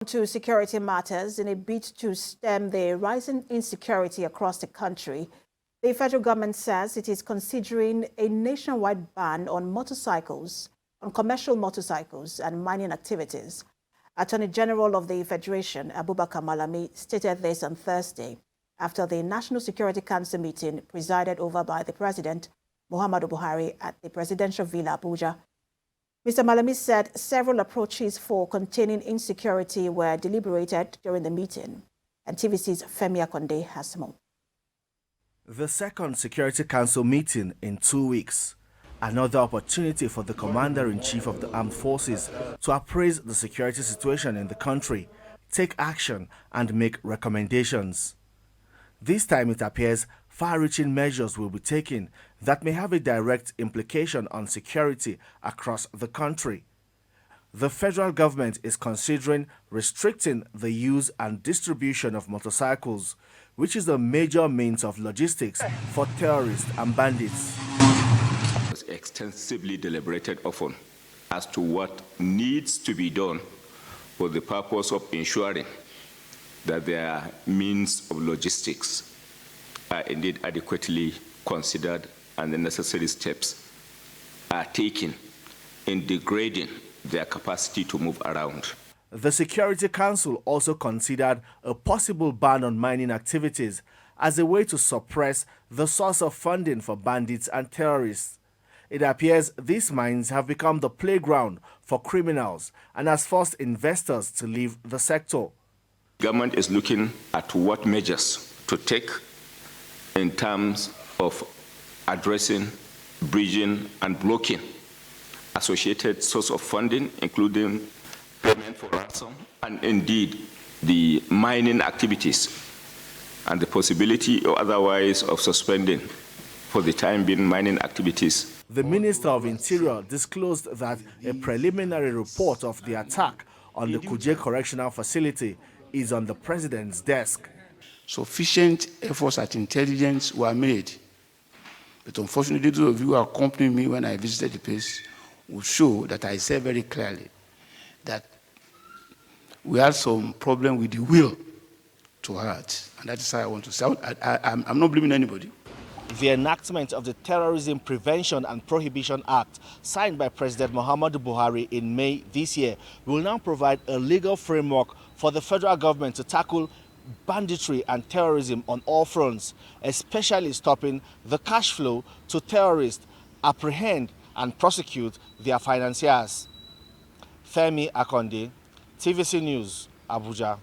To security matters, in a bid to stem the rising insecurity across the country, the federal government says it is considering a nationwide ban on motorcycles, on commercial motorcycles and mining activities. Attorney General of the Federation, Abubakar Malami, stated this on Thursday after the National Security Council meeting presided over by the President Muhammadu Buhari at the Presidential Villa, Abuja. Mr. Malami said several approaches for containing insecurity were deliberated during the meeting. And TVC's Femi Akonde has more. The second Security Council meeting in 2 weeks. Another opportunity for the Commander-in-Chief of the Armed Forces to appraise the security situation in the country, take action and make recommendations. This time it appears far-reaching measures will be taken that may have a direct implication on security across the country. The federal government is considering restricting the use and distribution of motorcycles, which is a major means of logistics for terrorists and bandits. It was extensively deliberated often as to what needs to be done for the purpose of ensuring that their means of logistics are indeed adequately considered and the necessary steps are taken in degrading their capacity to move around. The Security Council also considered a possible ban on mining activities as a way to suppress the source of funding for bandits and terrorists. It appears these mines have become the playground for criminals and has forced investors to leave the sector. Government is looking at what measures to take in terms of addressing, bridging and blocking associated source of funding, including payment for ransom and indeed the mining activities and the possibility or otherwise of suspending for the time being mining activities. The Minister of Interior disclosed that a preliminary report of the attack on the KUJE correctional facility is on the President's desk. Sufficient efforts at intelligence were made, but unfortunately those of you who accompanied me when I visited the place will show that I said very clearly that we had some problem with the will to hurt, and that is how I want to say. I'm not blaming anybody. The enactment of the Terrorism Prevention and Prohibition Act, signed by President Muhammadu Buhari in May this year, will now provide a legal framework for the federal government to tackle banditry and terrorism on all fronts, especially stopping the cash flow to terrorists, apprehend and prosecute their financiers. Femi Akonde, TVC News, Abuja.